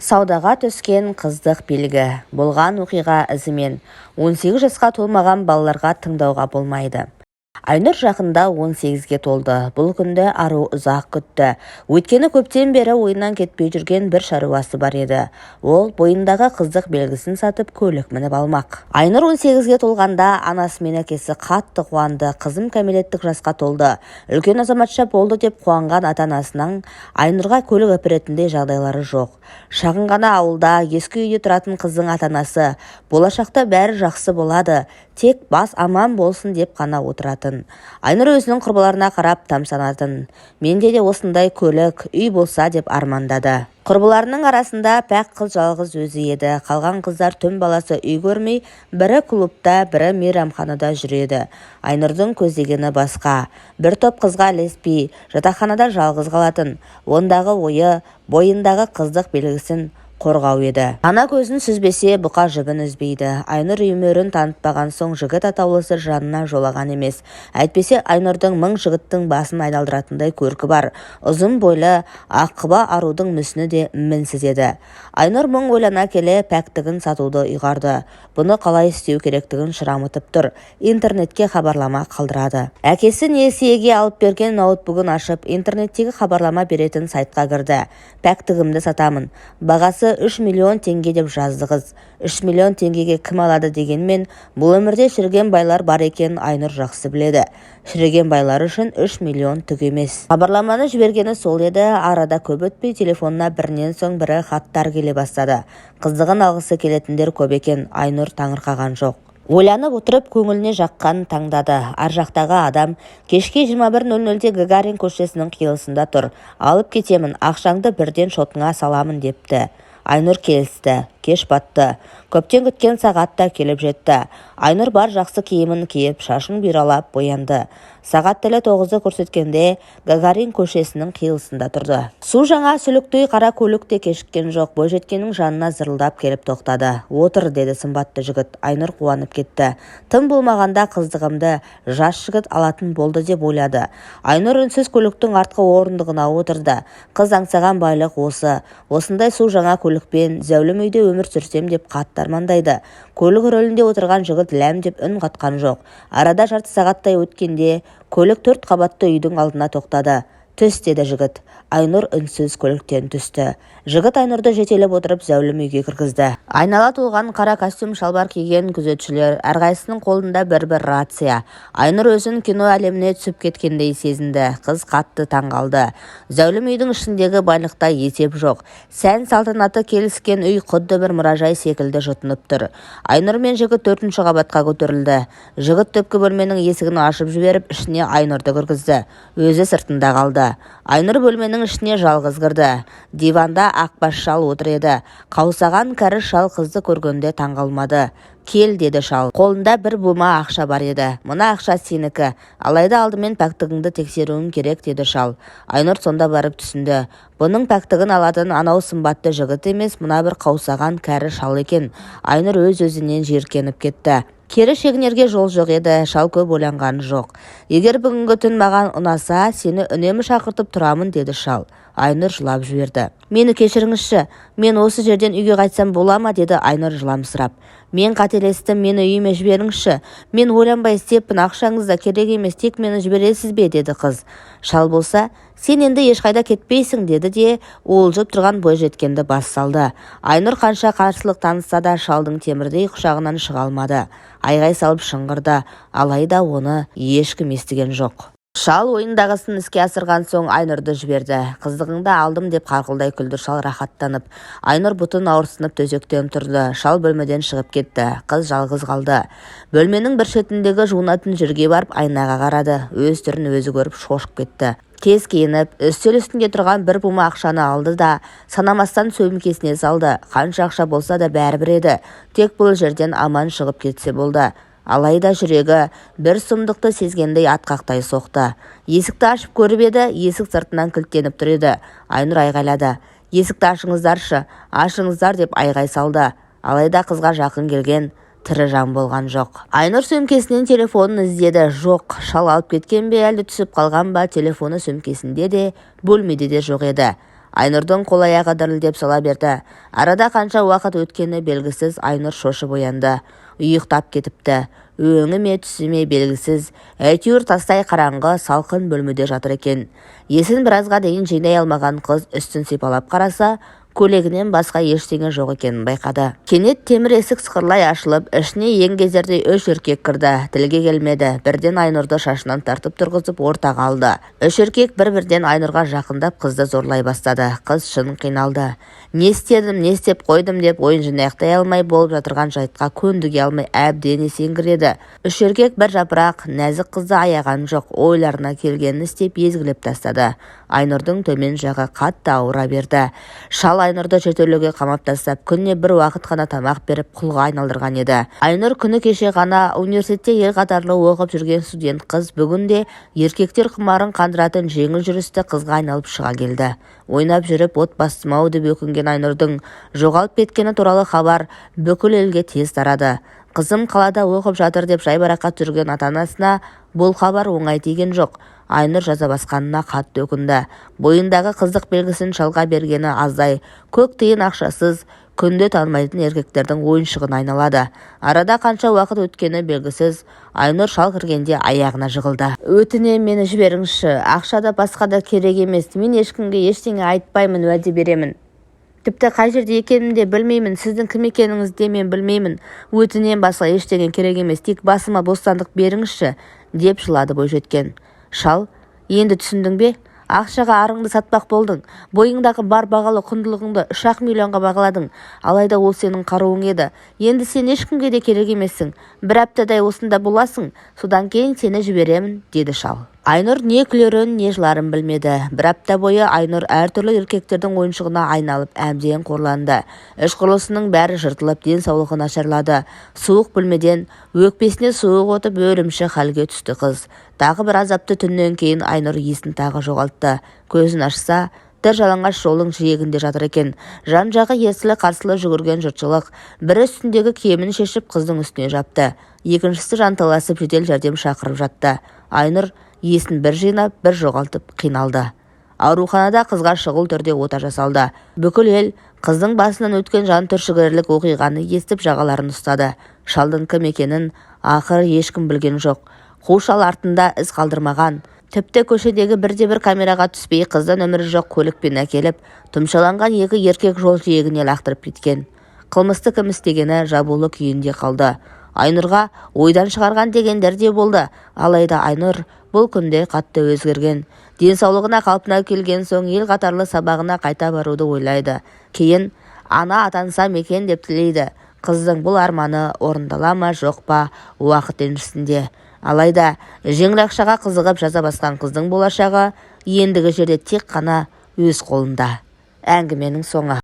Саудаға түскен қыздық белгі. Болған оқиға ізімен 18 жасқа толмаған балаларға тыңдауға болмайды. Айнұр жақында 18-ге толды. Бұл күнді ару ұзақ күтті. Өйткені көптен бері ойынан кетпей жүрген бір шаруасы бар еді. Ол бойындағы қыздық белгісін сатып көлік мініп алмақ. Айнұр 18-ге толғанда анасы мен әкесі қатты қуанды. Қызым кәмелеттік жасқа толды. Үлкен азаматша болды деп қуанған ата-анасының Айнұрға көлік әперетіндей жағдайлары жоқ. Шағын ғана ауылда ескі үйде тұратын қыздың ата-анасы болашақта бәрі жақсы болады, тек бас аман болсын деп қана отыратын. Айнұр өзінің құрбыларына қарап тамсанатын. Менде де осындай көлік, үй болса деп армандады. Құрбыларының арасында пәк қыз жалғыз өзі еді. Қалған қыздар түн баласы үй көрмей, бірі клубта, бірі мейрамханада жүреді. Айнұрдың көздегені басқа. Бір топ қызға ілеспей, жатақханада жалғыз қалатын. Ондағы ойы бойындағы қыздық белгісін қорғау еді. Ана көзін сүзбесе бұқа жібін үзбейді. Айнұр үймерін танытпаған соң жігіт атаулысы жанына жолаған емес. Әйтпесе Айнұрдың мың жігіттің басын айналдыратындай көркі бар. Ұзын бойлы аққұба арудың мүсіні де мінсіз еді. Айнұр мың ойлана келе пәктігін сатуды ұйғарды. Бұны қалай істеу керектігін шырамытып тұр. Интернетке хабарлама қалдырады. Әкесі несиеге алып берген ноутбугын ашып, интернеттегі хабарлама беретін сайтқа кірді. Пәктігімді сатамын. Бағасы 3 миллион теңге деп жазды қыз. 3 миллион теңгеге кім алады дегенмен, бұл өмірде шіріген байлар бар екенін Айнұр жақсы біледі. Шіріген байлар үшін 3 миллион түк емес. Хабарламаны жібергені сол еді. Арада көп өтпей телефонына бірінен соң бірі хаттар келе бастады. Қыздығын алғысы келетіндер көп екен. Айнұр таңырқаған жоқ. Ойланып отырып көңіліне жаққанын таңдады. Ар жақтағы адам кешке 21:00-де Гагарин көшесінің қиылысында тұр. Алып кетемін, ақшаңды бірден шотыңа саламын депті. Айнұр келісті. Кеш батты. Көптен күткен сағатта келіп жетті. Айнұр бар жақсы киімін киіп, шашын бүйралап боянды. Сағат тілі 9-ды көрсеткенде Гагарин көшесінің қиылысында тұрды. Су жаңа сүліктей қара көлік те кешіккен жоқ. Бойжеткеннің жанына зырылдап келіп тоқтады. Отыр, деді сымбатты жігіт. Айнұр қуанып кетті. Тым болмағанда қыздығымды жас жігіт алатын болды деп ойлады. Айнұр үнсіз көліктің артқы орындығына отырды. Қыз аңсаған байлық осы. Осындай су жаңа көлікпен зәулім үйде өмір сүрсем деп қатты армандайды. Көлік рөлінде отырған жігіт ләм деп үн қатқан жоқ. Арада жарты сағаттай өткенде көлік 4 қабатты үйдің алдына тоқтады. Түс, деді жігіт. Айнұр үнсіз көліктен түсті. Жігіт Айнұрды жетелеп отырып зәулім үйге кіргізді. Айнала толған қара костюм шалбар киген күзетшілер, әрқайсының қолында бір-бір рация. Айнұр өзін кино әлеміне түсіп кеткендей сезінді. Қыз қатты таңғалды. Зәулім үйдің ішіндегі байлықта есеп жоқ. Сән салтанаты келіскен үй құдды бір мұражай секілді жұтынып тұр. Айнұр мен жігіт 4-ші қабатқа көтерілді. Жігіт түпкі бөлменің есігін ашып жіберіп, ішіне Айнұрды кіргізді. Өзі сыртында қалды. Айнұр бөлменің ішіне жалғыз кірді. Диванда ақбас шал отыр еді. Қаусаған кәрі шал қызды көргенде таңғалмады. Кел, деді шал. Қолында бір бума ақша бар еді. Мына ақша сенікі. Алайда алдымен пәктігіңді тексеруің керек, деді шал. Айнұр сонда барып түсінді. Бұның пәктігін алатын анау сымбатты жігіт емес, мына бір қаусаған кәрі шал екен. Айнұр өз-өзінен жиіркеніп кетті. Кері шегінерге жол жоқ еді. Шал көп ойланған жоқ. Егер бүгінгі түн маған ұнаса, сені үнемі шақыртып тұрамын, деді шал. Айнұр жылап жіберді. Мені кешіріңізші, мен осы жерден үйге қайтсам бола ма, деді Айнұр жыламсырап. Мен қателестім, мені үйіме жіберіңізші. Мен ойланбай істеппін, ақшаңыз да керек емес, тек мені жібересіз бе, деді қыз. Шал болса, сен енді ешқайда кетпейсің, деді де уылжып тұрған бойжеткенді бас салды. Айнұр қанша қарсылық танытса да шалдың темірдей құшағынан шыға алмады. Айғай салып шыңғырды, алайда оны ешкім естіген жоқ. Шал ойындағысын іске асырған соң Айнұрды жіберді. Қыздығыңды алдым деп қарқылдай күлді шал рахаттанып. Айнұр бұтын ауырсынып төсектен тұрды. Шал бөлмеден шығып кетті. Қыз жалғыз қалды. Бөлменің бір шетіндегі жуынатын жерге барып айнаға қарады. Өз түрін өзі көріп шошып кетті. Тез киініп, үстел үстінде тұрған бір бума ақшаны алды да санамастан сөмкесіне салды. Қанша ақша болса да бәрібір еді. Тек бұл жерден аман шығып кетсе болды. Алайда жүрегі бір сұмдықты сезгендей атқақтай соқты. Есікті ашып көріп еді, есік сыртынан кілттеніп тұр еді. Айнұр айғайлады. Есікті ашыңыздаршы, ашыңыздар деп айғай салды. Алайда қызға жақын келген тірі жан болған жоқ. Айнұр сөмкесінен телефонын іздеді. Жоқ, шал алып кеткен бе, әлде түсіп қалған ба, телефоны сөмкесінде де, бөлмеде де жоқ еді. Айнұрдың қол-аяғы дірілдеп сала берді. Арада қанша уақыт өткені белгісіз, Айнұр шошып оянды. Ұйықтап кетіпті. Өңі ме түсі ме белгісіз, әйтеуір тастай қараңғы салқын бөлмеде жатыр екен. Есін біразға дейін жинай алмаған қыз үстін сипалап қараса, көйлегінен басқа ештеңе жоқ екенін байқады. Кенет темір есік сықырлай ашылып, ішіне еңгезердей 3 еркек кірді. Тілге келмеді. Бірден Айнұрды шашынан тартып тұрғызып ортаға алды. 3 еркек бір-бірден Айнұрға жақындап қызды зорлай бастады. Қыз шын қиналды. Не істедім, не істеп қойдым деп ойын жинақтай алмай болып жатырған жайтқа көндіге алмай әбден есеңгіреді. 3 еркек бір жапырақ нәзік қызды аяған жоқ, ойларына келгенін істеп езгілеп тастады. Айнұрдың төмен жағы қатты ауыра берді. Шал Айнұрды жертөлеге қамап тастап, күніне бір уақыт қана тамақ беріп құлға айналдырған еді. Айнұр күні кеше ғана университетте ел қатарлы оқып жүрген студент қыз бүгінде еркектер құмарын қандыратын жеңіл жүрісті қызға айналып шыға келді. Ойнап жүріп отбасым-ау деп өкінген Айнұрдың жоғалып кеткені туралы хабар бүкіл елге тез тарады. Қызым қалада оқып жатыр деп жайбарақат жүрген ата-анасына бұл хабар оңай тиген жоқ. Айнұр жаза басқанына қатты өкінді. Бойындағы қыздық белгісін шалға бергені аздай, көк тиын ақшасыз, күнде танымайтын еркектердің ойыншығына айналады. Арада қанша уақыт өткені белгісіз, Айнұр шал кіргенде аяғына жығылды. Өтінем, мені жіберіңізші, ақша да басқа да керек емес, мен ешкімге ештеңе айтпаймын, уәде беремін. Тіпті қай жерде екенімді білмеймін, сіздің кім екеніңізді мен білмеймін. Өтінем, басқа ештеңе керек емес, тек басыма бостандық беріңізші, деп жылады бойжеткен. Шал, енді түсіндің бе? Ақшаға арыңды сатпақ болдың. Бойыңдағы бар бағалы құндылығыңды 3 миллионға бағаладың. Алайда ол сенің қаруың еді. Енді сен ешкімге де керек емессің. Бір аптадай осында боласың, содан кейін сені жіберемін, деді шал. Айнұр не күлерін, не жыларын білмеді. Бір апта бойы Айнұр әртүрлі еркектердің ойыншығына айналып әбден қорланды. Іш құрылысының бәрі жыртылып, денсаулығы нашарлады. Суық бөлмеден өкпесіне суық отып өлімші халге түсті қыз. Тағы бір азапты түннен кейін Айнұр есін тағы жоғалтты. Көзін ашса, тыр жалаңаш жолың жиегінде жатыр екен. Жан-жағы ерсілі-қарсылы жүгірген жұртшылық. Бірі үстіндегі киімін шешіп қыздың үстіне жапты. Екіншісі жанталасып жедел жәрдем шақырып жатты. Айнұр есін бір жинап, бір жоғалтып қиналды. Ауруханада қызға шұғыл түрде ота жасалды. Бүкіл ел қыздың басынан өткен жан түршігерлік оқиғаны естіп жағаларын ұстады. Шалдың кім екенін ақыры ешкім білген жоқ. Қу шал артында із қалдырмаған. Тіпті көшедегі бірде-бір камераға түспей қыздан өмірі жоқ көлікпен әкеліп, тұмшаланған 2 еркек жол жиегіне лақтырып кеткен. Қылмысты кім істегені жабулы күйінде қалды. Айнұрға ойдан шығарған дегендер де болды. Алайда Айнұр бұл күнде қатты өзгерген. Денсаулығына қалпына келген соң ел қатарлы сабағына қайта баруды ойлайды. Кейін ана атансам екен деп тілейді. Қыздың бұл арманы орындала ма жоқ па уақыт еншісінде. Алайда жеңіл ақшаға қызығып жаза басқан қыздың болашағы ендігі жерде тек қана өз қолында. Әңгіменің соңы.